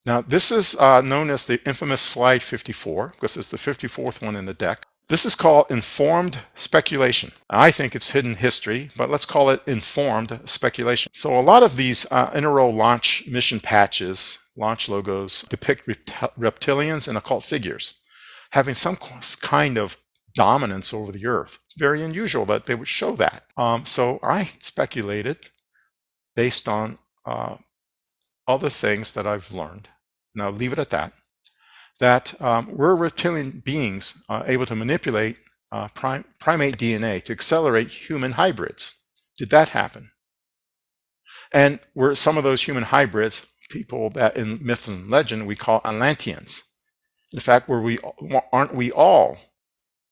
Now, this is known as the infamous slide 54, because it's the 54th one in the deck. This is called informed speculation. I think it's hidden history, but let's call it informed speculation. So a lot of these inter-row launch mission patches, launch logos, depict reptilians and occult figures having some kind of dominance over the Earth. Very unusual that they would show that. So I speculated based on other things that I've learned, and I'll leave it at that, that we're reptilian beings able to manipulate primate DNA to accelerate human hybrids. Did that happen? And were some of those human hybrids people that in myth and legend we call Atlanteans? In fact, aren't we all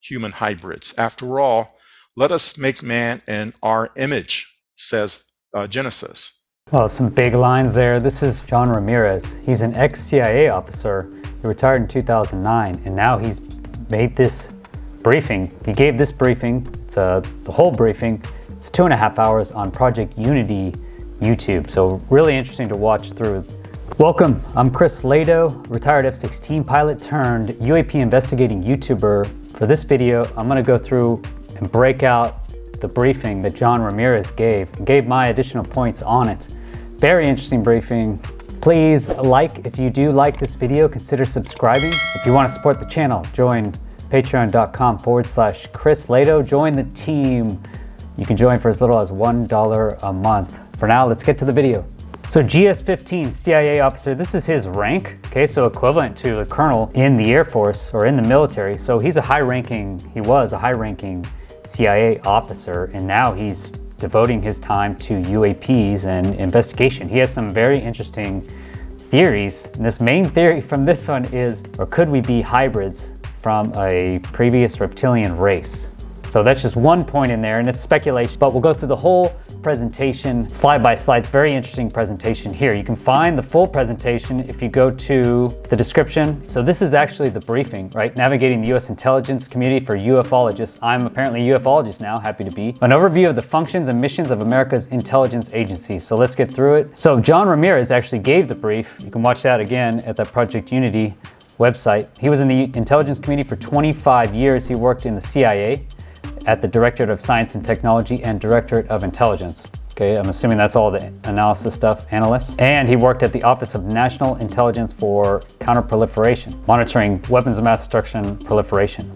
human hybrids? After all, let us make man in our image, says Genesis. Well, some big lines there. This is John Ramirez. He's an ex-CIA officer. He retired in 2009, and now he's made this briefing. He gave this briefing. It's the whole briefing. It's 2.5 hours on Project Unity YouTube. So really interesting to watch through. Welcome, I'm Chris Lado, retired F-16 pilot turned UAP investigating YouTuber. For this video, I'm gonna go through and break out the briefing that John Ramirez gave and gave my additional points on it. Very interesting briefing. Please if you do like this video, consider subscribing. If you wanna support the channel, join patreon.com/Chris Lado. Join the team. You can join for as little as $1 a month. For now, let's get to the video. So GS-15, CIA officer, this is his rank, okay, so equivalent to a colonel in the Air Force or in the military. So he was a high-ranking CIA officer, and now he's devoting his time to UAPs and investigation. He has some very interesting theories, and this main theory from this one is, or could we be hybrids from a previous reptilian race? So that's just one point in there, and it's speculation, but we'll go through the whole presentation slide by slide. It's a very interesting presentation here. You can find the full presentation if you go to the description. So this is actually the briefing, right? Navigating the U.S. intelligence community for UFOlogists. I'm apparently a UFOlogist now, happy to be. An overview of the functions and missions of America's intelligence agencies. So let's get through it. So John Ramirez actually gave the brief. You can watch that again at the Project Unity website. He was in the intelligence community for 25 years. He worked in the CIA at the Directorate of Science and Technology and Directorate of Intelligence. Okay, I'm assuming that's all the analysis stuff, analysts. And he worked at the Office of National Intelligence for Counterproliferation, monitoring weapons of mass destruction proliferation.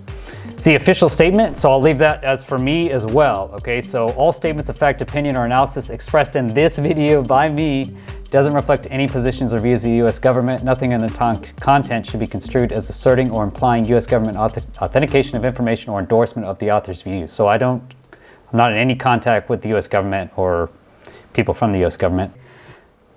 It's the official statement, so I'll leave that as for me as well. Okay, so all statements of fact, opinion, or analysis expressed in this video by me doesn't reflect any positions or views of the U.S. government. Nothing in the content should be construed as asserting or implying U.S. government authentication of information or endorsement of the author's views. So I'm not in any contact with the U.S. government or people from the U.S. government.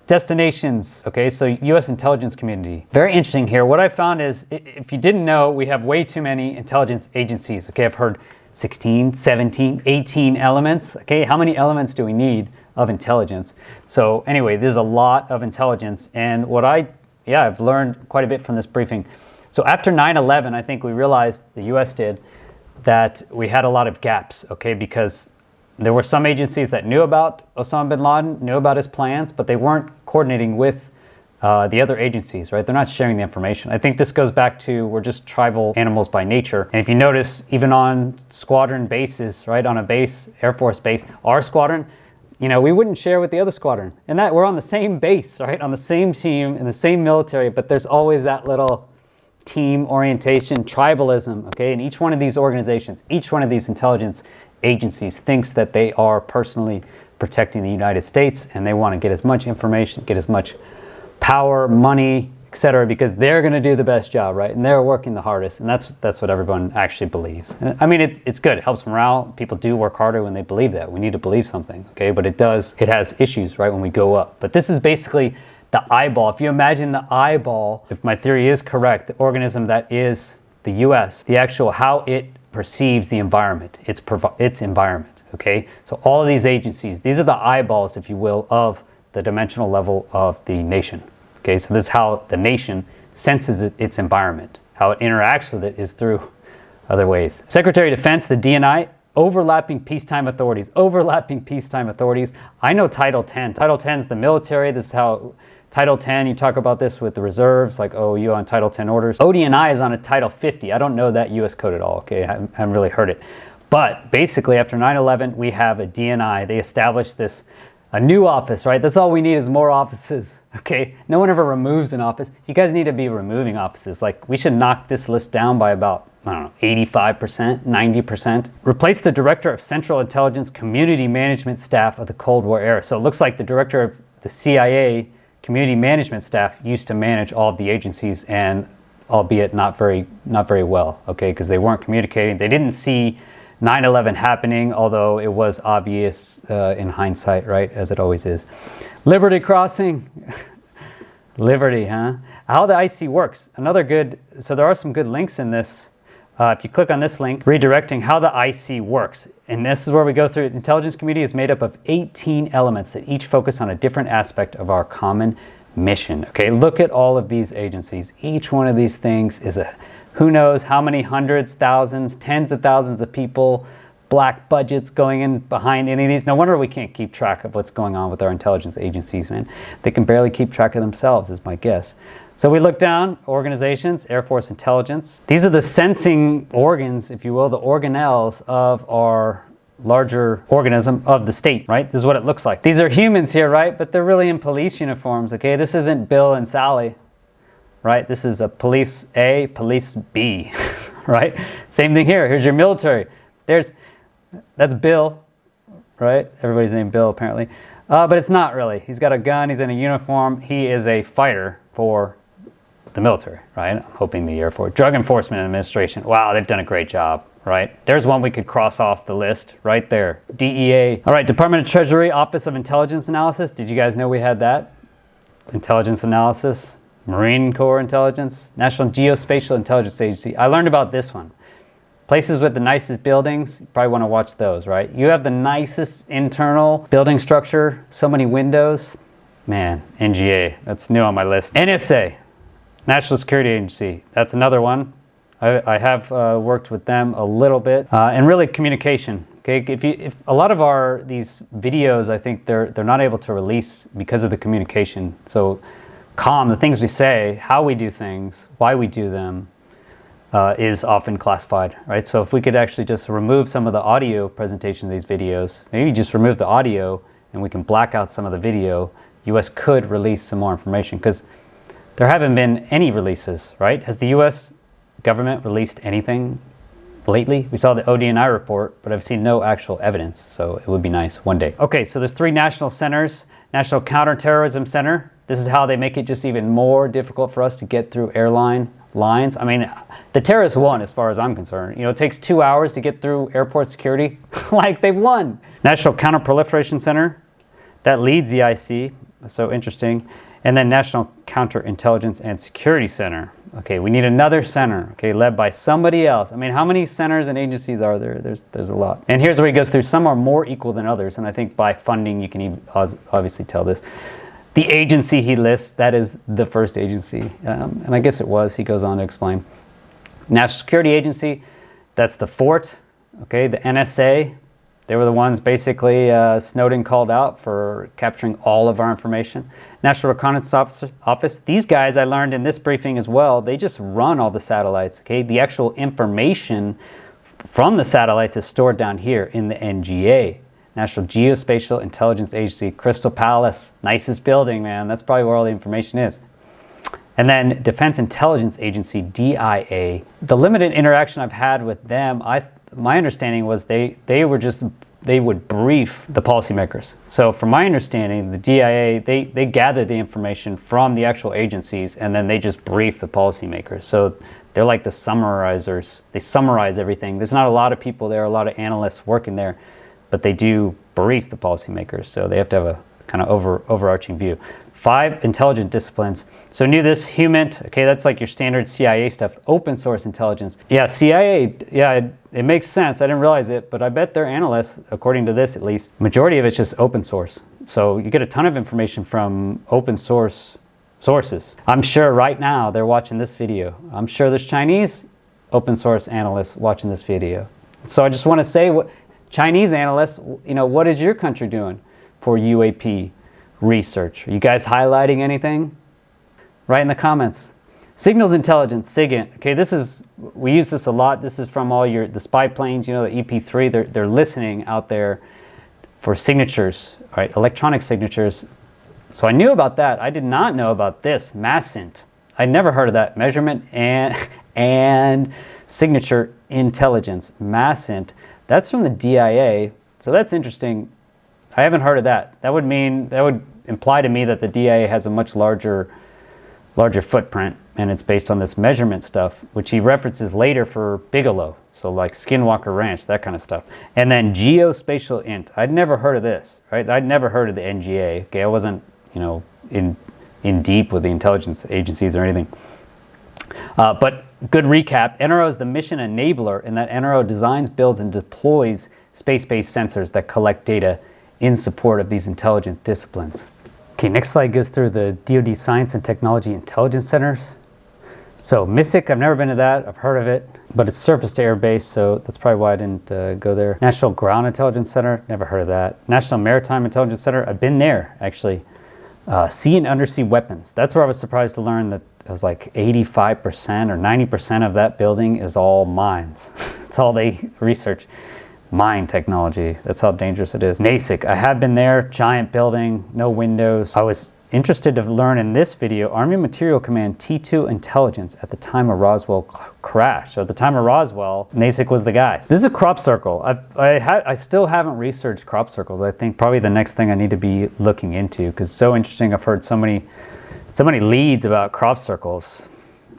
Destinations, okay, so U.S. intelligence community. Very interesting here. What I found is, if you didn't know, we have way too many intelligence agencies. Okay, I've heard 16, 17, 18 elements. Okay, how many elements do we need of intelligence? So anyway, there's a lot of intelligence, and I've learned quite a bit from this briefing. So after 9/11, I think we realized, the US did, that we had a lot of gaps, okay, because there were some agencies that knew about Osama bin Laden, knew about his plans, but they weren't coordinating with the other agencies, right? They're not sharing the information. I think this goes back to, we're just tribal animals by nature. And if you notice, even on squadron bases, right, on a base, Air Force base, our squadron, we wouldn't share with the other squadron. And that we're on the same base, right? On the same team, in the same military, but there's always that little team orientation, tribalism, okay? And each one of these organizations, each one of these intelligence agencies thinks that they are personally protecting the United States, and they want to get as much information, get as much power, money, etc., because they're going to do the best job, right? And they're working the hardest, and that's what everyone actually believes. And I mean, it's good. It helps morale. People do work harder when they believe that. We need to believe something, okay? But it has issues, right, when we go up. But this is basically the eyeball. If you imagine the eyeball, if my theory is correct, the organism that is the U.S., the actual how it perceives the environment, its environment, okay? So all of these agencies, these are the eyeballs, if you will, of the dimensional level of the nation. Okay, so this is how the nation senses its environment. How it interacts with it is through other ways. Secretary of Defense, the DNI, overlapping peacetime authorities. Overlapping peacetime authorities. I know Title 10. Title 10 is the military. This is how Title 10, you talk about this with the reserves, like, oh, you on Title 10 orders. ODNI is on a Title 50. I don't know that U.S. code at all, okay? I haven't really heard it. But basically, after 9/11, we have a DNI. They established a new office, right? That's all we need is more offices, okay? No one ever removes an office. You guys need to be removing offices. Like, we should knock this list down by about, I don't know, 85%, 90%. Replace the Director of Central Intelligence Community Management Staff of the Cold War era. So it looks like the Director of the CIA Community Management Staff used to manage all of the agencies, and albeit not very well, okay? Because they weren't communicating. They didn't see 9/11 happening, although it was obvious in hindsight, right? As it always is. Liberty Crossing. Liberty, huh? How the IC works. So there are some good links in this. If you click on this link, redirecting how the IC works. And this is where we go through it. The intelligence community is made up of 18 elements that each focus on a different aspect of our common mission. Okay, look at all of these agencies. Each one of these things is who knows how many hundreds, thousands, tens of thousands of people, black budgets going in behind any of these. No wonder we can't keep track of what's going on with our intelligence agencies, man. They can barely keep track of themselves, is my guess. So we look down, organizations, Air Force Intelligence. These are the sensing organs, if you will, the organelles of our larger organism of the state, right? This is what it looks like. These are humans here, right? But they're really in police uniforms, okay? This isn't Bill and Sally, right? This is a police A, police B, right? Same thing here. Here's your military. That's Bill, right? Everybody's named Bill, apparently. But it's not really. He's got a gun. He's in a uniform. He is a fighter for the military, right? I'm hoping the Air Force. Drug Enforcement Administration. Wow, they've done a great job, right? There's one we could cross off the list right there. DEA. All right, Department of Treasury, Office of Intelligence Analysis. Did you guys know we had that? Intelligence Analysis. Marine Corps Intelligence. National Geospatial Intelligence Agency. I learned about this one. Places with the nicest buildings, you probably want to watch those, right? You have the nicest internal building structure, so many windows. Man, NGA, that's new on my list. NSA, National Security Agency, that's another one. I have worked with them a little bit. And really communication, okay? If a lot of these videos, I think they're not able to release because of the communication. So the things we say, how we do things, why we do them, is often classified, right? So if we could actually just remove some of the audio presentation of these videos, maybe just remove the audio and we can black out some of the video, U.S. could release some more information because there haven't been any releases, right? Has the U.S. government released anything lately? We saw the ODNI report, but I've seen no actual evidence, so it would be nice one day. Okay, so there's 3 national centers. National Counterterrorism Center. This is how they make it just even more difficult for us to get through airline lines. I mean, the terrorists won as far as I'm concerned. You know, it takes 2 hours to get through airport security. Like, they won. National Counterproliferation Center. That leads the IC. So interesting. And then National Counterintelligence and Security Center. Okay, we need another center, okay, led by somebody else. I mean, how many centers and agencies are there? There's a lot. And here's where he goes through. Some are more equal than others, and I think by funding you can even obviously tell this. The agency he lists, that is the first agency. And I guess it was, he goes on to explain. National Security Agency, that's the fort, okay, the NSA. They were the ones basically Snowden called out for capturing all of our information. National Reconnaissance Office, these guys I learned in this briefing as well, they just run all the satellites, okay? The actual information from the satellites is stored down here in the NGA. National Geospatial Intelligence Agency, Crystal Palace, nicest building, man. That's probably where all the information is. And then Defense Intelligence Agency, DIA. The limited interaction I've had with them, my understanding was they would brief the policymakers. So from my understanding, the DIA, they gather the information from the actual agencies and then they just brief the policymakers. So they're like the summarizers. They summarize everything. There's not a lot of people there, a lot of analysts working there, but they do brief the policymakers. So they have to have a kind of overarching view. 5 intelligent disciplines. So knew this, HUMINT, okay, that's like your standard CIA stuff. Open source intelligence. Yeah, CIA, yeah, it makes sense. I didn't realize it, but I bet their analysts, according to this at least, majority of it's just open source. So you get a ton of information from open source sources. I'm sure right now they're watching this video. I'm sure there's Chinese open source analysts watching this video. So I just want to say, Chinese analysts, you know, what is your country doing for UAP? research. Are you guys highlighting anything? Write in the comments. Signals intelligence, SIGINT. Okay, we use this a lot. This is from all the spy planes, you know, the EP3. They're listening out there for signatures, right? Electronic signatures. So I knew about that. I did not know about this, MASINT. I'd never heard of that. Measurement and signature intelligence, MASINT. That's from the DIA. So that's interesting. I haven't heard of that. That would imply to me that the DIA has a much larger footprint, and it's based on this measurement stuff, which he references later for Bigelow. So like Skinwalker Ranch, that kind of stuff. And then geospatial int. I'd never heard of this, right? I'd never heard of the NGA. Okay, I wasn't, you know, in deep with the intelligence agencies or anything. But good recap. NRO is the mission enabler, in that NRO designs, builds, and deploys space-based sensors that collect data in support of these intelligence disciplines. Okay, next slide goes through the DoD Science and Technology Intelligence Centers. So MISIC, I've never been to that. I've heard of it, but it's surface-to-air base, so that's probably why I didn't go there. National Ground Intelligence Center, never heard of that. National Maritime Intelligence Center, I've been there, actually. Sea and undersea weapons. That's where I was surprised to learn that it was like 85% or 90% of that building is all mines. That's all they research. Mine technology. That's how dangerous it is. NASIC, I have been there. Giant building, no windows. I was interested to learn in this video, Army Material Command T2 intelligence at the time of Roswell crash. So at the time of Roswell, NASIC was the guy. This is a crop circle. I still haven't researched crop circles. I think probably the next thing I need to be looking into, because it's so interesting. I've heard so many leads about crop circles.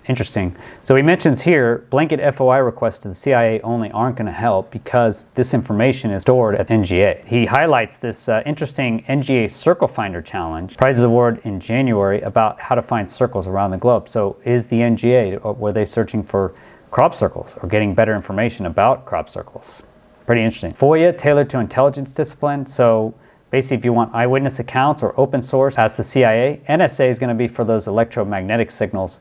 Interesting. So he mentions here, blanket FOI requests to the CIA only aren't going to help because this information is stored at NGA. He highlights this interesting NGA Circle Finder Challenge, prizes award in January, about how to find circles around the globe. So is the NGA, or were they searching for crop circles or getting better information about crop circles? Pretty interesting. FOIA, tailored to intelligence discipline. So basically, if you want eyewitness accounts or open source, ask the CIA. NSA is going to be for those electromagnetic signals.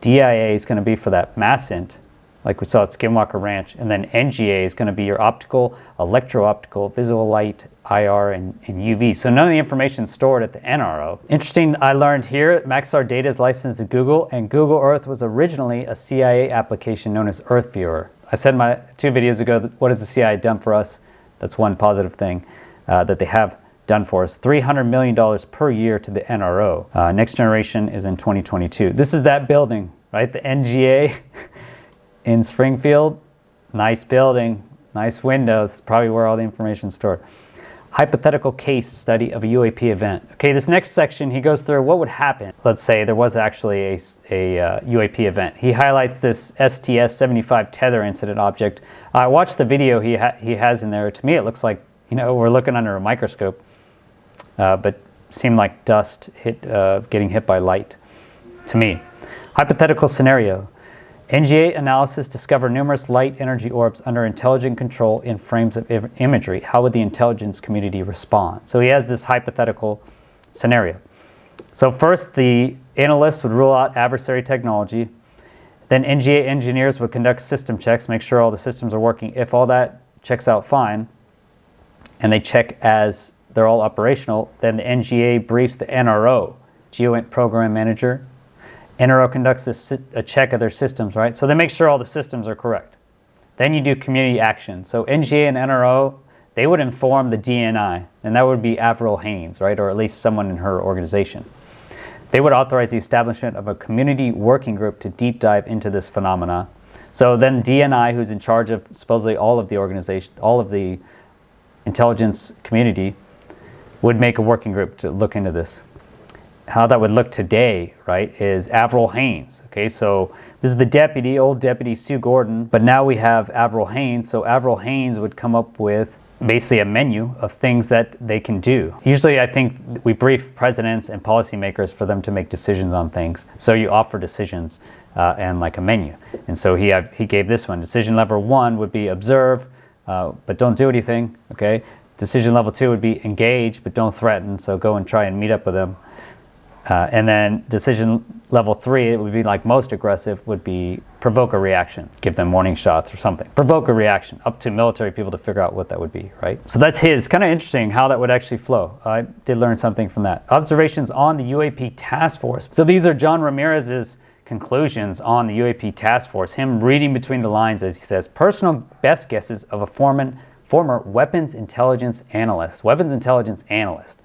DIA is going to be for that MASINT, like we saw at Skinwalker Ranch, and then NGA is going to be your optical, electro-optical, visible light, IR, and UV. So none of the information is stored at the NRO. Interesting, I learned here, Maxar data is licensed to Google, and Google Earth was originally a CIA application known as Earth Viewer. I said in my 2 videos ago, what has the CIA done for us? That's one positive thing that they have done for us. $300 million per year to the NRO. Next generation is in 2022. This is that building, right? The NGA in Springfield. Nice building, nice windows. Probably where all the information is stored. Hypothetical case study of a UAP event. Okay, this next section, he goes through what would happen. Let's say there was actually a UAP event. He highlights this STS-75 tether incident object. I watched the video he has in there. To me, it looks like, you know, we're looking under a microscope. But seemed like dust getting hit by light to me. Hypothetical scenario. NGA analysis discovered numerous light energy orbs under intelligent control in frames of imagery. How would the intelligence community respond? So he has this hypothetical scenario. So first, the analysts would rule out adversary technology. Then NGA engineers would conduct system checks, make sure all the systems are working. If all that checks out fine, and they check as they're all operational, then the NGA briefs the NRO, GeoInt Program Manager. NRO conducts a check of their systems, right? So they make sure all the systems are correct. Then you do community action. So NGA and NRO, they would inform the DNI, and that would be Avril Haines, right? Or at least someone in her organization. They would authorize the establishment of a community working group to deep dive into this phenomena. So then DNI, who's in charge of supposedly all of the organization, all of the intelligence community, would make a working group to look into this. How that would look today, right, is Avril Haines. Okay, so this is the deputy, old deputy Sue Gordon, but now we have Avril Haines. So Avril Haines would come up with basically a menu of things that they can do. Usually I think we brief presidents and policymakers for them to make decisions on things. So you offer decisions and like a menu. And so he gave this one. Decision level 1 would be observe, but don't do anything, okay? Decision level 2 would be engage, but don't threaten, so go and try and meet up with them. And then decision level 3, it would be like most aggressive, would be provoke a reaction. Give them warning shots or something. Provoke a reaction. Up to military people to figure out what that would be, right? So that's his. Kind of interesting how that would actually flow. I did learn something from that. Observations on the UAP task force. So these are John Ramirez's conclusions on the UAP task force. Him reading between the lines as he says, personal best guesses of a former weapons intelligence analyst. Weapons intelligence analyst.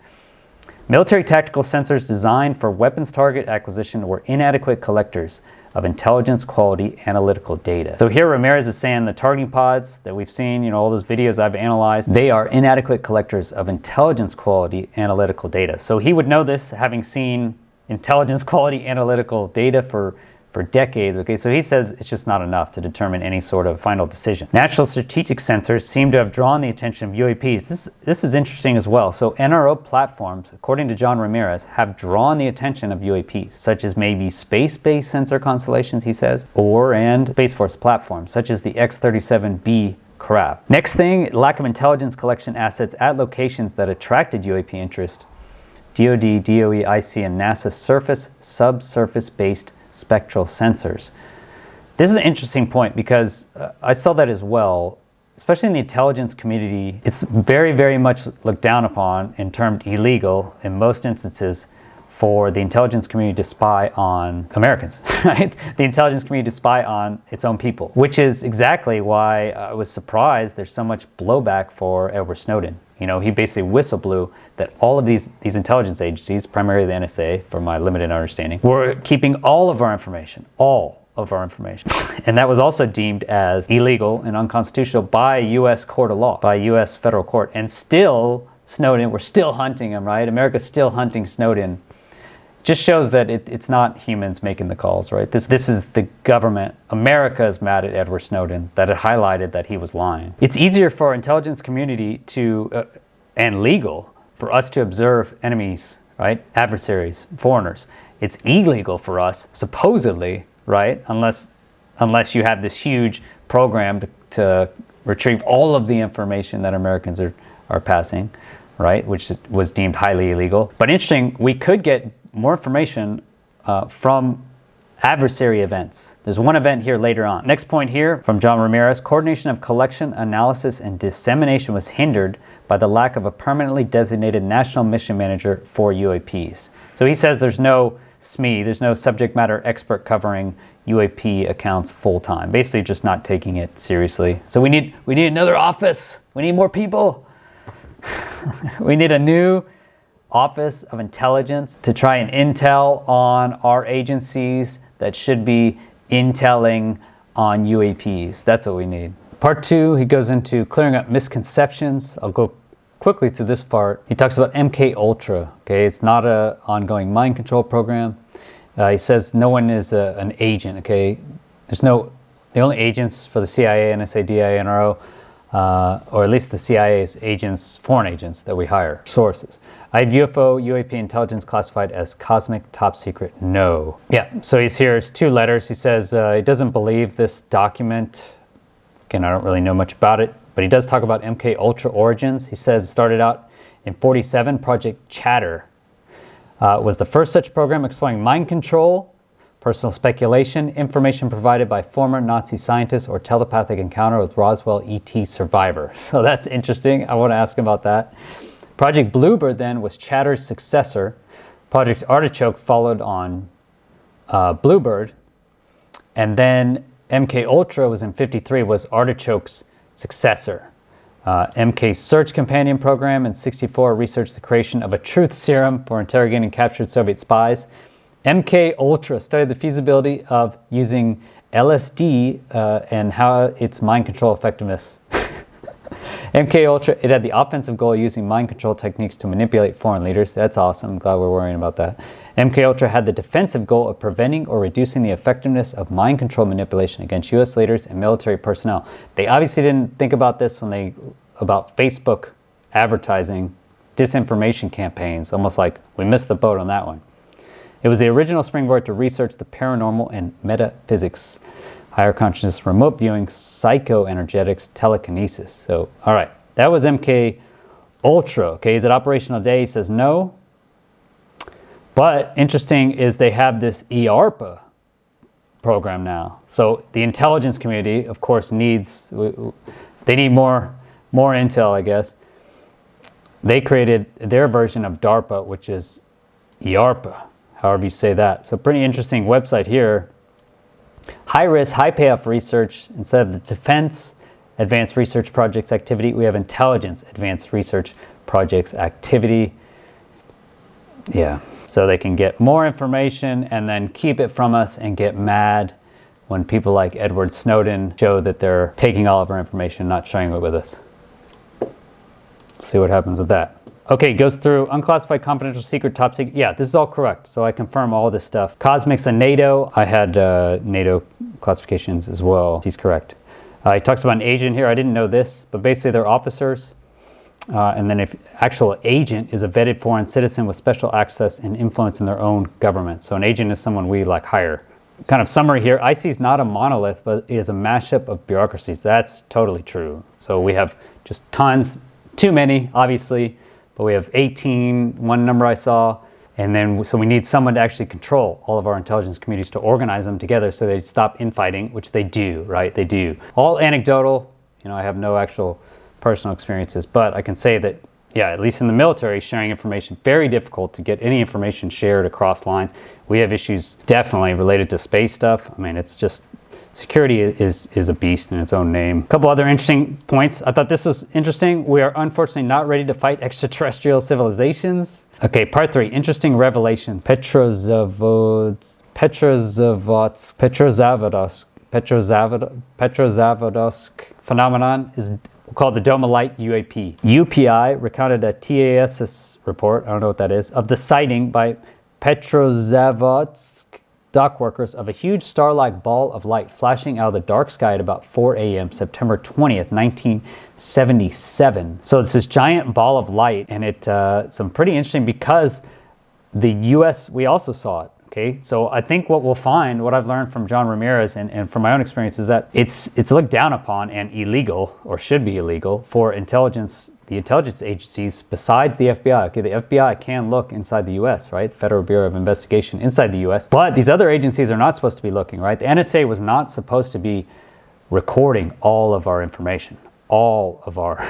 Military tactical sensors designed for weapons target acquisition were inadequate collectors of intelligence quality analytical data. So here Ramirez is saying the targeting pods that we've seen, all those videos I've analyzed, they are inadequate collectors of intelligence quality analytical data. So he would know this, having seen intelligence quality analytical data for decades. Okay, so he says it's just not enough to determine any sort of final decision. National strategic sensors seem to have drawn the attention of UAPs. This is interesting as well. So NRO platforms, according to John Ramirez, have drawn the attention of UAPs, such as maybe space-based sensor constellations, he says, and Space Force platforms, such as the X-37B crab. Next thing, lack of intelligence collection assets at locations that attracted UAP interest. DoD, DOE, IC, and NASA surface, subsurface-based spectral sensors. This is an interesting point because I saw that as well, especially in the intelligence community. It's very, very much looked down upon and termed illegal in most instances for the intelligence community to spy on Americans, right? The intelligence community to spy on its own people, which is exactly why I was surprised there's so much blowback for Edward Snowden. He basically whistle blew that all of these intelligence agencies, primarily the NSA, from my limited understanding, were keeping all of our information. And that was also deemed as illegal and unconstitutional by a U.S. court of law, by a U.S. federal court. And still, Snowden, we're still hunting him, right? America's still hunting Snowden. Just shows that it's not humans making the calls, right? This is the government. America is mad at Edward Snowden, that it highlighted that he was lying. It's easier for our intelligence community to, and legal, for us to observe enemies, right? Adversaries, foreigners. It's illegal for us, supposedly, right? Unless you have this huge program to retrieve all of the information that Americans are passing, right? Which was deemed highly illegal. But interesting, we could get more information from adversary events. There's one event here later on. Next point here from John Ramirez, coordination of collection, analysis, and dissemination was hindered by the lack of a permanently designated national mission manager for UAPs. So he says there's no SME, there's no subject matter expert covering UAP accounts full time. Basically just not taking it seriously. So we need another office. We need more people. We need a new Office of Intelligence to try and intel on our agencies that should be intelling on UAPs. That's what we need. Part 2, he goes into clearing up misconceptions. I'll go quickly through this part. He talks about MK Ultra. Okay, it's not an ongoing mind control program. He says no one is an agent. Okay, the only agents for the CIA, NSA, DIA, NRO, or at least the CIA's agents, foreign agents that we hire, sources. I have UFO, UAP intelligence classified as cosmic top secret. No. Yeah, so here's 2 letters. He says he doesn't believe this document. Again, I don't really know much about it, but he does talk about MK Ultra origins. He says it started out in 1947. Project Chatter was the first such program exploring mind control, personal speculation, information provided by former Nazi scientists, or telepathic encounter with Roswell ET survivor. So that's interesting. I want to ask him about that. Project Bluebird then was Chatter's successor. Project Artichoke followed on Bluebird. And then MK Ultra was in 1953, was Artichoke's successor. MK Search Companion Program in 1964 researched the creation of a truth serum for interrogating captured Soviet spies. MK Ultra studied the feasibility of using LSD and how its mind control effectiveness. MK Ultra, it had the offensive goal of using mind control techniques to manipulate foreign leaders. That's awesome. I'm glad we're worrying about that. MK Ultra had the defensive goal of preventing or reducing the effectiveness of mind control manipulation against U.S. leaders and military personnel. They obviously didn't think about this about Facebook advertising disinformation campaigns, almost like we missed the boat on that one. It was the original springboard to research the paranormal and metaphysics, higher consciousness, remote viewing, psychoenergetics, telekinesis. So, all right, that was MK Ultra. Okay, is it operational today? He says no. But interesting is they have this EARPA program now. So the intelligence community, of course, they need more intel, I guess. They created their version of DARPA, which is EARPA, however you say that. So pretty interesting website here. High risk, high payoff research. Instead of the defense advanced research projects activity, we have intelligence advanced research projects activity. Yeah, so they can get more information and then keep it from us and get mad when people like Edward Snowden show that they're taking all of our information, not sharing it with us. See what happens with that. Okay, goes through unclassified, confidential, secret, top secret. Yeah, this is all correct. So I confirm all this stuff. Cosmics and NATO. I had NATO classifications as well. He's correct. He talks about an agent here. I didn't know this, but basically they're officers. And then if actual agent is a vetted foreign citizen with special access and influence in their own government. So an agent is someone we like hire. Kind of summary here. IC is not a monolith, but is a mashup of bureaucracies. That's totally true. So we have just tons, too many, obviously. But we have 18, one number I saw, and then so we need someone to actually control all of our intelligence communities to organize them together so they stop infighting, which they do, right? They do. All anecdotal, I have no actual personal experiences, but I can say that, yeah, at least in the military, sharing information, very difficult to get any information shared across lines. We have issues definitely related to space stuff. I mean, it's just, security is a beast in its own name. A couple other interesting points. I thought this was interesting. We are unfortunately not ready to fight extraterrestrial civilizations. Okay, part 3, interesting revelations. Petrozavodsk phenomenon is called the Doma-Light UAP. UPI recounted a TASS report, I don't know what that is, of the sighting by Petrozavodsk dock workers of a huge star-like ball of light flashing out of the dark sky at about 4 a.m. September 20th, 1977. So it's this giant ball of light, and it's pretty interesting because the U.S., we also saw it. Okay, so I think what we'll find, what I've learned from John Ramirez and from my own experience, is that it's looked down upon and illegal, or should be illegal, for the intelligence agencies besides the FBI. Okay, the FBI can look inside the U.S., right? The Federal Bureau of Investigation inside the U.S. But these other agencies are not supposed to be looking, right? The NSA was not supposed to be recording all of our information, all of our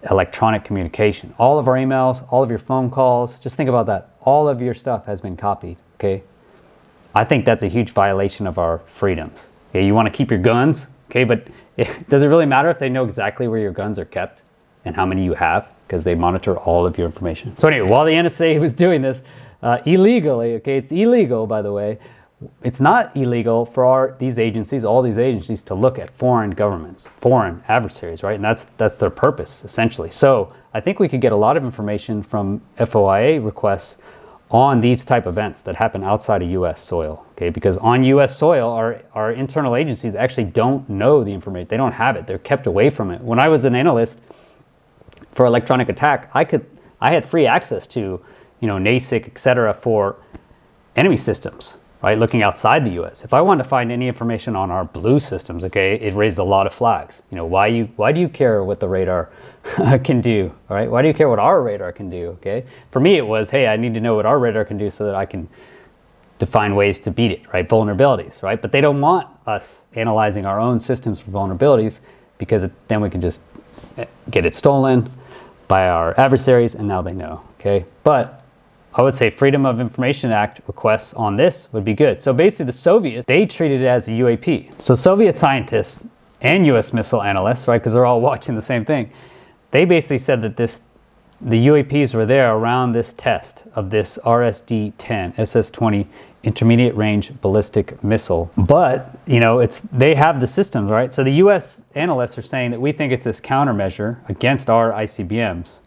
electronic communication, all of our emails, all of your phone calls. Just think about that. All of your stuff has been copied, okay? I think that's a huge violation of our freedoms. Okay, you want to keep your guns, okay, but does it really matter if they know exactly where your guns are kept and how many you have? Because they monitor all of your information. So anyway, while the NSA was doing this illegally, okay, it's illegal, by the way, it's not illegal for all these agencies to look at foreign governments, foreign adversaries, right? And that's their purpose, essentially. So I think we could get a lot of information from FOIA requests on these type of events that happen outside of U.S. soil, okay? Because on U.S. soil, our internal agencies actually don't know the information. They don't have it. They're kept away from it. When I was an analyst for electronic attack, I had free access to, NASIC, et cetera, for enemy systems, right? Looking outside the U.S. If I wanted to find any information on our blue systems, okay, it raised a lot of flags. Why do you care what the radar can do, all right? Why do you care what our radar can do, okay? For me, it was, hey, I need to know what our radar can do so that I can define ways to beat it, right? Vulnerabilities, right? But they don't want us analyzing our own systems for vulnerabilities because then we can just get it stolen by our adversaries, and now they know, okay? But I would say Freedom of Information Act requests on this would be good. So basically the Soviets, they treated it as a UAP. So Soviet scientists and US missile analysts, right, because they're all watching the same thing, they basically said that the UAPs were there around this test of this RSD-10, SS-20 intermediate range ballistic missile. But, they have the systems, right? So the US analysts are saying that we think it's this countermeasure against our ICBMs.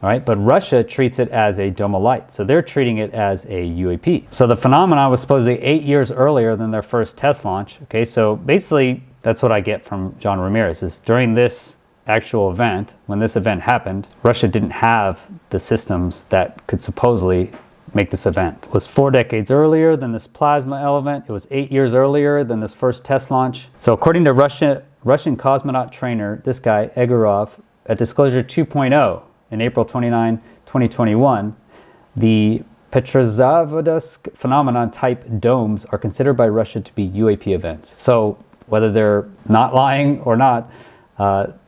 All right, but Russia treats it as a Doma-Light, so they're treating it as a UAP. So the phenomenon was supposedly 8 years earlier than their first test launch. Okay, so basically that's what I get from John Ramirez is during this actual event, when this event happened, Russia didn't have the systems that could supposedly make this event. It was 4 decades earlier than this plasma element. It was 8 years earlier than this first test launch. So according to Russian cosmonaut trainer, this guy, Egorov, at Disclosure 2.0, in April 29, 2021, the Petrozavodsk phenomenon type domes are considered by Russia to be UAP events. So whether they're not lying or not,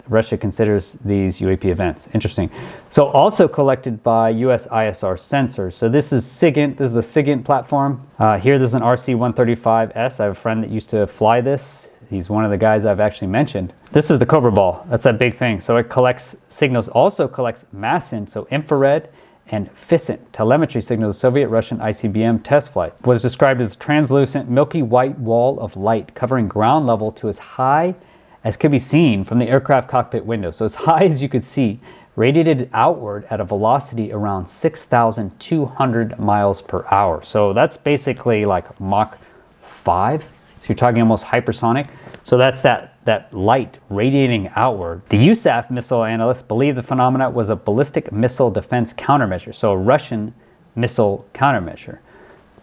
Russia considers these UAP events. Interesting. So also collected by US ISR sensors. So this is SIGINT. This is a SIGINT platform. Here there's an RC-135S. I have a friend that used to fly this. He's one of the guys I've actually mentioned. This is the Cobra Ball. That's that big thing. So it collects signals, also collects MASIN, so infrared and FISINT, telemetry signals of Soviet-Russian ICBM test flights. Was described as a translucent, milky white wall of light covering ground level to as high as could be seen from the aircraft cockpit window. So as high as you could see, radiated outward at a velocity around 6,200 miles per hour. So that's basically like Mach 5. So you're talking almost hypersonic. So that's that light radiating outward. The USAF missile analysts believe the phenomena was a ballistic missile defense countermeasure, so a Russian missile countermeasure.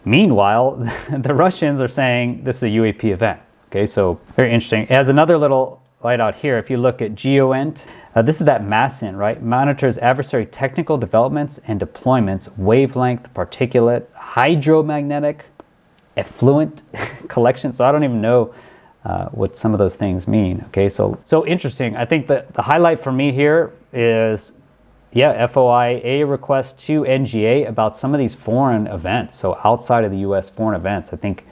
Meanwhile, the Russians are saying this is a UAP event. Okay, so very interesting. It has another little light out here. If you look at GEOINT, this is that MASIN, right? Monitors adversary technical developments and deployments, wavelength, particulate, hydromagnetic, effluent collection. So I don't even know what some of those things mean. Okay, so interesting. I think that the highlight for me here is, yeah, FOIA request to NGA about some of these foreign events. So outside of the US foreign events, I think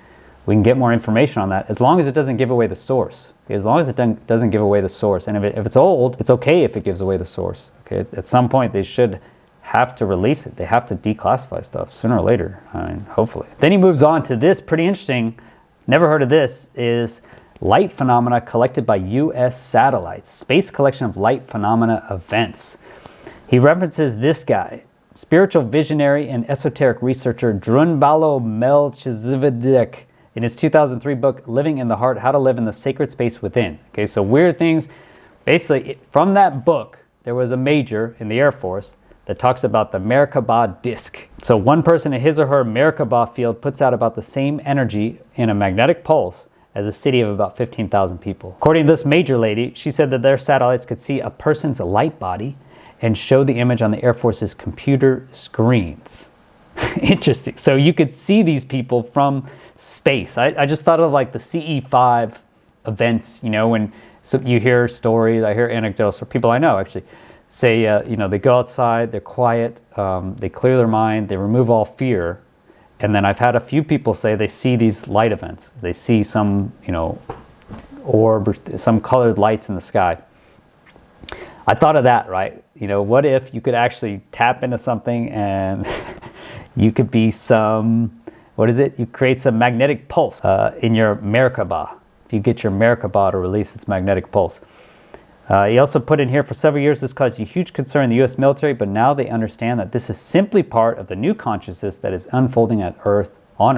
we can get more information on that as long as it doesn't give away the source. Okay? As long as it doesn't give away the source. And if it's old, it's okay if it gives away the source. Okay? At some point, they should have to release it. They have to declassify stuff sooner or later, I mean, hopefully. Then he moves on to this, pretty interesting, never heard of this, is light phenomena collected by US satellites, space collection of light phenomena events. He references this guy, spiritual visionary and esoteric researcher Drunbalo Melchizedek, in his 2003 book, Living in the Heart, How to Live in the Sacred Space Within. Okay, so weird things. Basically, from that book, there was a major in the Air Force that talks about the Merkabah disk. So one person in his or her Merkabah field puts out about the same energy in a magnetic pulse as a city of about 15,000 people. According to this major lady, she said that their satellites could see a person's light body and show the image on the Air Force's computer screens. Interesting. So you could see these people from space. I just thought of like the CE5 events, you know, when you hear stories, I hear anecdotes from people I know actually say, you know, they go outside, they're quiet, they clear their mind, they remove all fear. And then I've had a few people say they see these light events. They see some, you know, orb, some colored lights in the sky. I thought of that, right? You know, what if you could actually tap into something and you could be some, what is it? You create some magnetic pulse in your Merkabah. If you get your Merkabah to release its magnetic pulse. He also put in here, for several years this caused a huge concern in the U.S. military, but now they understand that this is simply part of the new consciousness that is unfolding on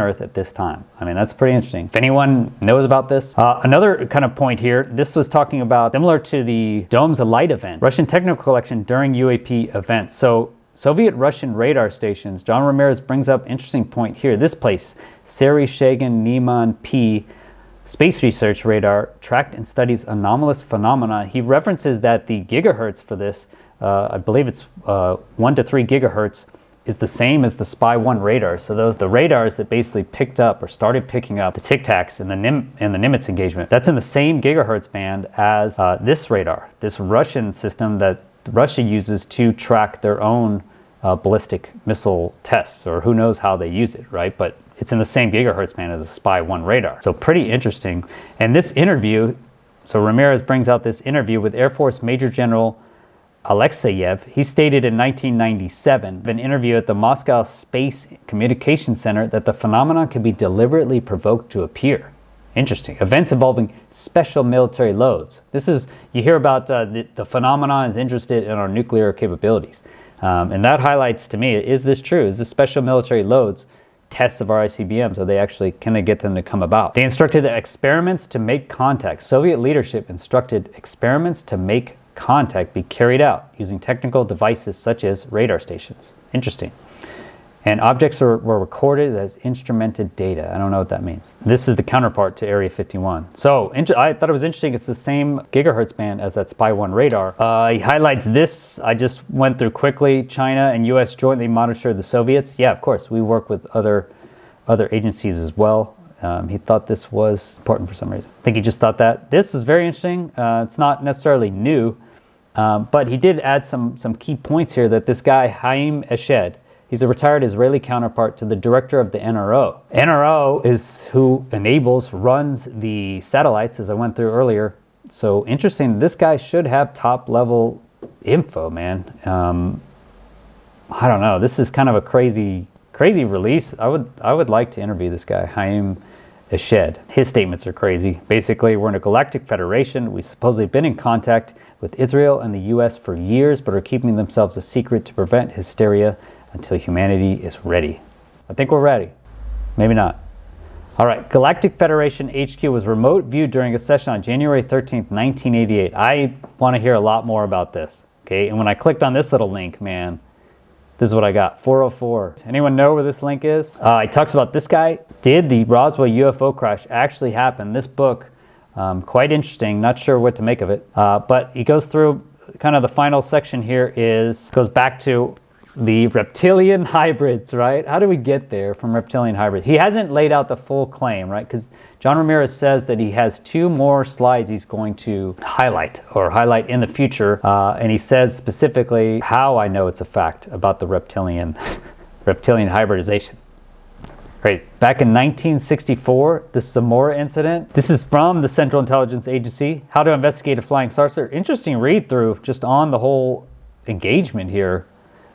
Earth at this time. I mean, that's pretty interesting. If anyone knows about this. Another kind of point here, this was talking about, similar to the Domes of Light event, Russian technical collection during UAP events. So Soviet-Russian radar stations, John Ramirez brings up interesting point here. This place, Seri Shagan Nieman P, Space Research Radar, tracked and studies anomalous phenomena. He references that the gigahertz for this, I believe it's 1 to 3 gigahertz, is the same as the Spy-1 radar. So the radars that basically picked up or started picking up the Tic Tacs and the Nimitz engagement, that's in the same gigahertz band as this radar, this Russian system that Russia uses to track their own ballistic missile tests, or who knows how they use it, right? But it's in the same gigahertz band as a Spy-1 radar. So pretty interesting. And this interview, so Ramirez brings out this interview with Air Force Major General Alexeyev. He stated in 1997, in an interview at the Moscow Space Communications Center, that the phenomenon could be deliberately provoked to appear. Interesting. Events involving special military loads. This is, you hear about the phenomenon is interested in our nuclear capabilities. And that highlights to me, is this true? Is this special military loads tests of our ICBMs? Are they actually, can they get them to come about? They instructed experiments to make contact. Soviet leadership instructed experiments to make contact be carried out using technical devices such as radar stations. Interesting. And objects were recorded as instrumented data. I don't know what that means. This is the counterpart to Area 51. So I thought it was interesting. It's the same gigahertz band as that Spy 1 radar. He highlights this. I just went through quickly. China and U.S. jointly monitor the Soviets. Yeah, of course. We work with other agencies as well. He thought this was important for some reason. I think he just thought that. This was very interesting. It's not necessarily new, but he did add some key points here that this guy, Haim Eshed, he's a retired Israeli counterpart to the director of the NRO. NRO is who runs the satellites, as I went through earlier. So interesting, this guy should have top level info, man. I don't know, this is kind of a crazy release. I would like to interview this guy, Haim Eshed. His statements are crazy. Basically, we're in a Galactic Federation. We've supposedly been in contact with Israel and the US for years, but are keeping themselves a secret to prevent hysteria until humanity is ready. I think we're ready. Maybe not. All right, Galactic Federation HQ was remote viewed during a session on January 13th, 1988. I want to hear a lot more about this, okay? And when I clicked on this little link, man, this is what I got, 404. Anyone know where this link is? It talks about this guy. Did the Roswell UFO crash actually happen? This book, quite interesting. Not sure what to make of it. But he goes through kind of the final section here goes back to the reptilian hybrids, right? How do we get there from reptilian hybrids? He hasn't laid out the full claim, right? Because John Ramirez says that he has 2 more slides he's going to highlight in the future. And he says specifically how I know it's a fact about the reptilian hybridization. Right. Back in 1964, the Zamora incident. This is from the Central Intelligence Agency. How to investigate a flying saucer. Interesting read through just on the whole engagement here.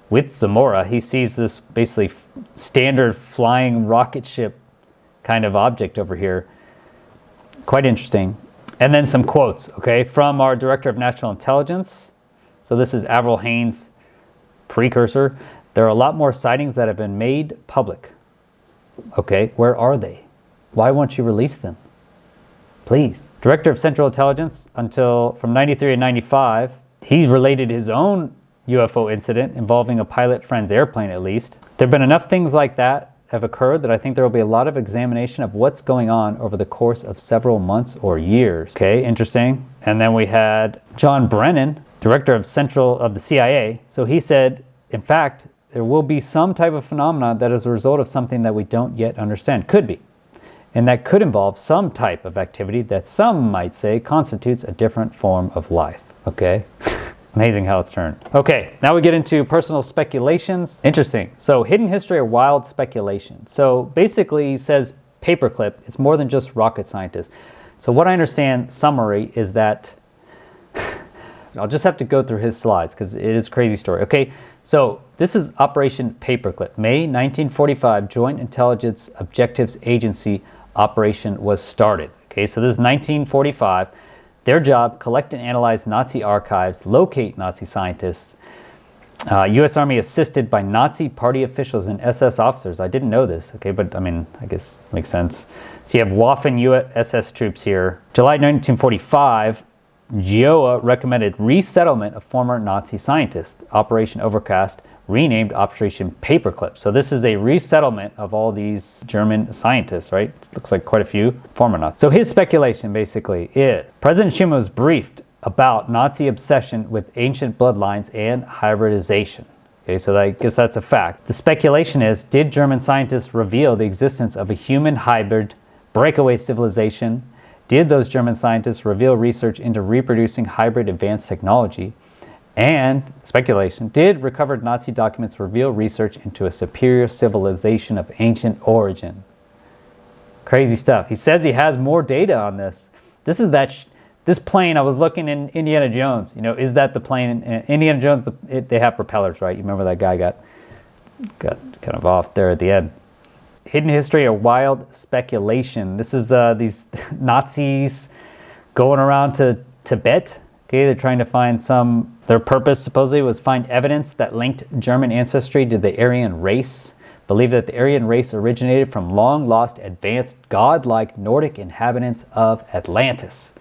With Zamora, he sees this basically standard flying rocket ship kind of object over here. Quite interesting. And then some quotes, okay, from our Director of National Intelligence. So this is Avril Haines' precursor. There are a lot more sightings that have been made public. Okay, where are they? Why won't you release them? Please. Director of Central Intelligence from 93 to 95, he related his own UFO incident involving a pilot friend's airplane, at least. There have been enough things like that have occurred that I think there will be a lot of examination of what's going on over the course of several months or years. Okay, interesting. And then we had John Brennan, director of the CIA. So he said, in fact, there will be some type of phenomenon that is a result of something that we don't yet understand. Could be. And that could involve some type of activity that some might say constitutes a different form of life. Okay? Amazing how it's turned. Okay, now we get into personal speculations. Interesting. So hidden history or wild speculation. So basically he says Paperclip is more than just rocket scientists. So what I understand, summary, is that I'll just have to go through his slides because it is a crazy story. Okay, so this is Operation Paperclip. May 1945, Joint Intelligence Objectives Agency operation was started. Okay, so this is 1945. Their job, collect and analyze Nazi archives, locate Nazi scientists. U.S. Army assisted by Nazi party officials and SS officers. I didn't know this, okay, but I mean, I guess it makes sense. So you have Waffen USS troops here. July 1945, GIOA recommended resettlement of former Nazi scientists. Operation Overcast, renamed Operation Paperclip. So this is a resettlement of all these German scientists, right? It looks like quite a few former Nazis. So his speculation basically is President Schuman was briefed about Nazi obsession with ancient bloodlines and hybridization. Okay, so I guess that's a fact. The speculation is, did German scientists reveal the existence of a human hybrid breakaway civilization? Did those German scientists reveal research into reproducing hybrid advanced technology? And speculation, did recovered Nazi documents reveal research into a superior civilization of ancient origin? Crazy stuff. He says he has more data on this. This is this plane I was looking in Indiana Jones. You know, is that the plane in Indiana Jones? They have propellers, right? You remember that guy got kind of off there at the end. Hidden history or wild speculation. This is these Nazis going around to Tibet. Okay, they're trying to find their purpose supposedly was find evidence that linked German ancestry to the Aryan race. Believe that the Aryan race originated from long-lost, advanced, godlike Nordic inhabitants of Atlantis.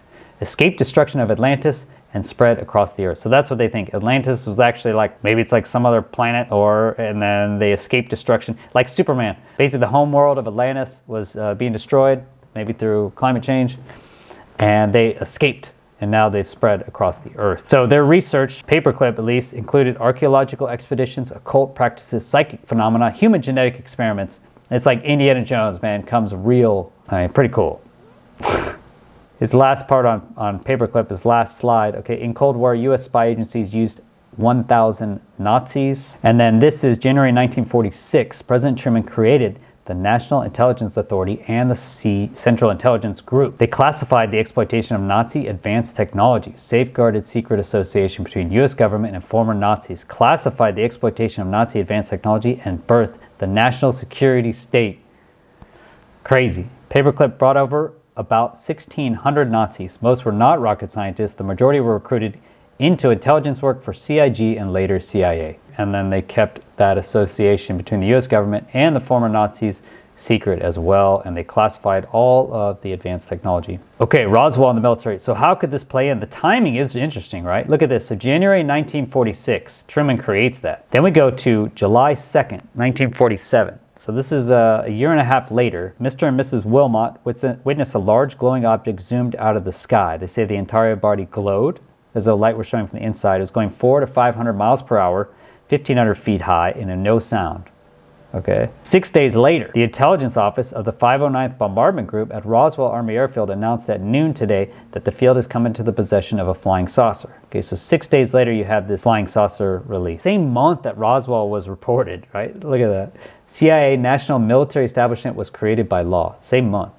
Escaped destruction of Atlantis and spread across the earth. So that's what they think. Atlantis was actually like, maybe it's like some other planet, and then they escaped destruction, like Superman. Basically the home world of Atlantis was being destroyed, maybe through climate change, and they escaped, and now they've spread across the earth. So their research, Paperclip at least, included archaeological expeditions, occult practices, psychic phenomena, human genetic experiments. It's like Indiana Jones, man, comes real, pretty cool. His last part on Paperclip, his last slide. Okay, in Cold War, U.S. spy agencies used 1,000 Nazis. And then this is January 1946. President Truman created the National Intelligence Authority and the Central Intelligence Group. They classified the exploitation of Nazi advanced technology, safeguarded secret association between U.S. government and former Nazis, classified the exploitation of Nazi advanced technology, and birthed the national security state. Crazy. Paperclip brought over about 1,600 Nazis. Most were not rocket scientists. The majority were recruited into intelligence work for CIG and later CIA. And then they kept that association between the US government and the former Nazis secret as well, and they classified all of the advanced technology. Okay, Roswell and the military. So how could this play in? The timing is interesting, right? Look at this. So January 1946, Truman creates that. Then we go to July 2nd, 1947. So this is a year and a half later. Mr. and Mrs. Wilmot witnessed a large glowing object zoomed out of the sky. They say the entire body glowed as though light was showing from the inside. It was going 400 to 500 miles per hour, 1,500 feet high, and no sound. Okay. 6 days later, the intelligence office of the 509th Bombardment Group at Roswell Army Airfield announced at noon today that the field has come into the possession of a flying saucer. Okay, so 6 days later, you have this flying saucer release. Same month that Roswell was reported, right? Look at that. CIA National Military Establishment was created by law. Same month.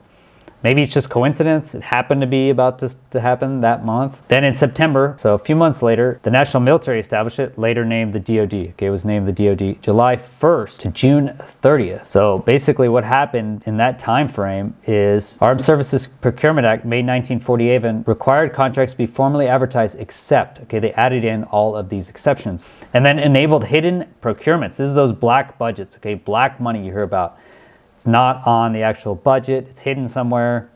Maybe it's just coincidence. It happened to be about to happen that month. Then in September, so a few months later, the National Military Establishment, later named the DoD. Okay, it was named the DoD July 1st to June 30th. So basically what happened in that time frame is Armed Services Procurement Act, made 1948, required contracts be formally advertised except, okay, they added in all of these exceptions. And then enabled hidden procurements. This is those black budgets, okay, black money you hear about. It's not on the actual budget. It's hidden somewhere.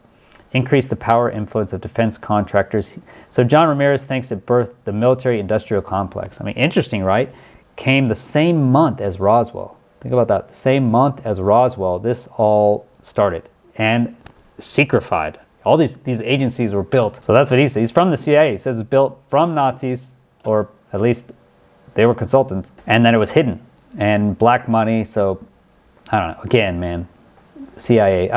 Increase the power influence of defense contractors. So John Ramirez thinks it birthed the military-industrial complex. I mean, interesting, right? Came the same month as Roswell. Think about that. The same month as Roswell, this all started. And secrefied. All these agencies were built. So that's what he says. He's from the CIA. He says it's built from Nazis, or at least they were consultants. And then it was hidden. And black money, so I don't know. Again, man. CIA.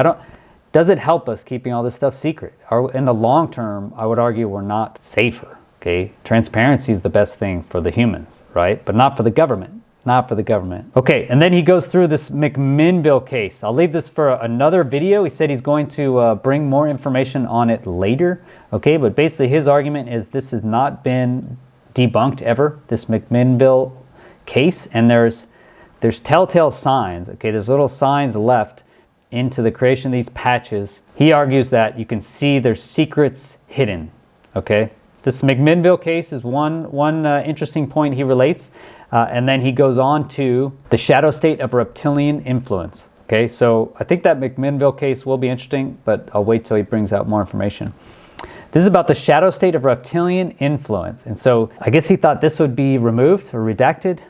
Does it help us keeping all this stuff secret? In the long term, I would argue we're not safer. Okay, transparency is the best thing for the humans, right? But not for the government. Not for the government. Okay, and then he goes through this McMinnville case. I'll leave this for another video. He said he's going to bring more information on it later. Okay, but basically his argument is this has not been debunked ever, this McMinnville case, and there's telltale signs, okay? There's little signs left into the creation of these patches. He argues that you can see there's secrets hidden, okay? This McMinnville case is one interesting point he relates, and then he goes on to the shadow state of reptilian influence, okay? So I think that McMinnville case will be interesting, but I'll wait till he brings out more information. This is about the shadow state of reptilian influence. And so I guess he thought this would be removed or redacted,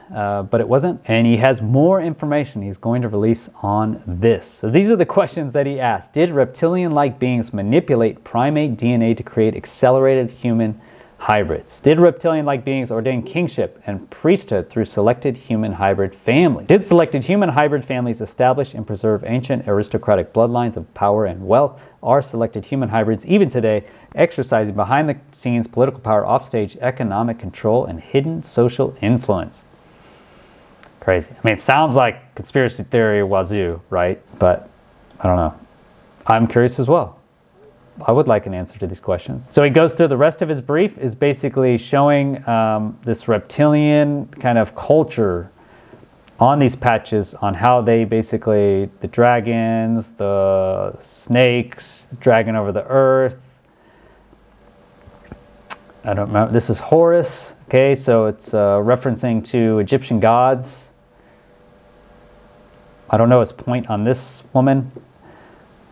but it wasn't. And he has more information he's going to release on this. So these are the questions that he asked. Did reptilian-like beings manipulate primate DNA to create accelerated human hybrids? Did reptilian-like beings ordain kingship and priesthood through selected human hybrid families? Did selected human hybrid families establish and preserve ancient aristocratic bloodlines of power and wealth? Are selected human hybrids even today exercising behind-the-scenes political power, offstage economic control, and hidden social influence? Crazy. I mean, it sounds like conspiracy theory wazoo, right? But I don't know. I'm curious as well. I would like an answer to these questions. So he goes through the rest of his brief, is basically showing this reptilian kind of culture on these patches, on how they basically, the dragons, the snakes, the dragon over the earth. I don't remember. This is Horus. Okay, so it's referencing to Egyptian gods. I don't know his point on this woman.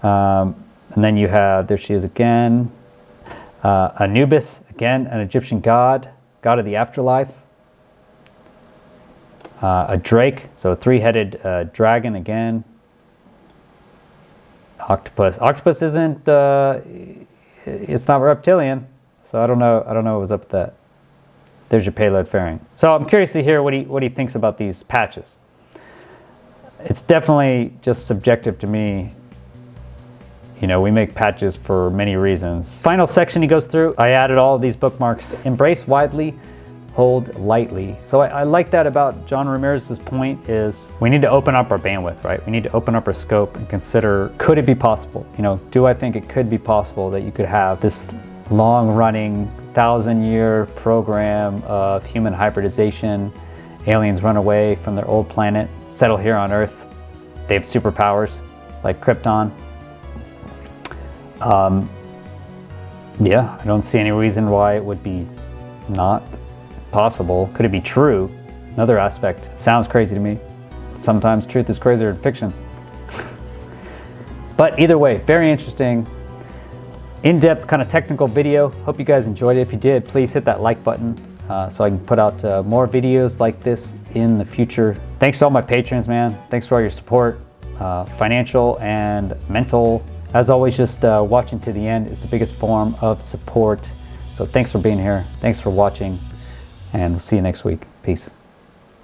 And then you have, there she is again. Anubis, again, an Egyptian god, god of the afterlife. A drake, so a three-headed dragon again. Octopus. Octopus isn't, it's not reptilian, so I don't know what was up with that. There's your payload fairing. So I'm curious to hear what he thinks about these patches. It's definitely just subjective to me. You know, we make patches for many reasons. Final section he goes through, I added all of these bookmarks. Embrace widely, hold lightly. So I like that about John Ramirez's point is we need to open up our bandwidth, right? We need to open up our scope and consider, could it be possible? You know, do I think it could be possible that you could have this long-running 1,000-year program of human hybridization, aliens run away from their old planet, settle here on Earth, they have superpowers like Krypton. Yeah, I don't see any reason why it would be not possible. Could it be true? Another aspect. It sounds crazy to me. Sometimes truth is crazier than fiction. But either way, very interesting, in-depth kind of technical video. Hope you guys enjoyed it. If you did, please hit that like button so I can put out more videos like this in the future. Thanks to all my patrons, man. Thanks for all your support, financial and mental. As always, just watching to the end is the biggest form of support. So thanks for being here. Thanks for watching. And we'll see you next week. Peace.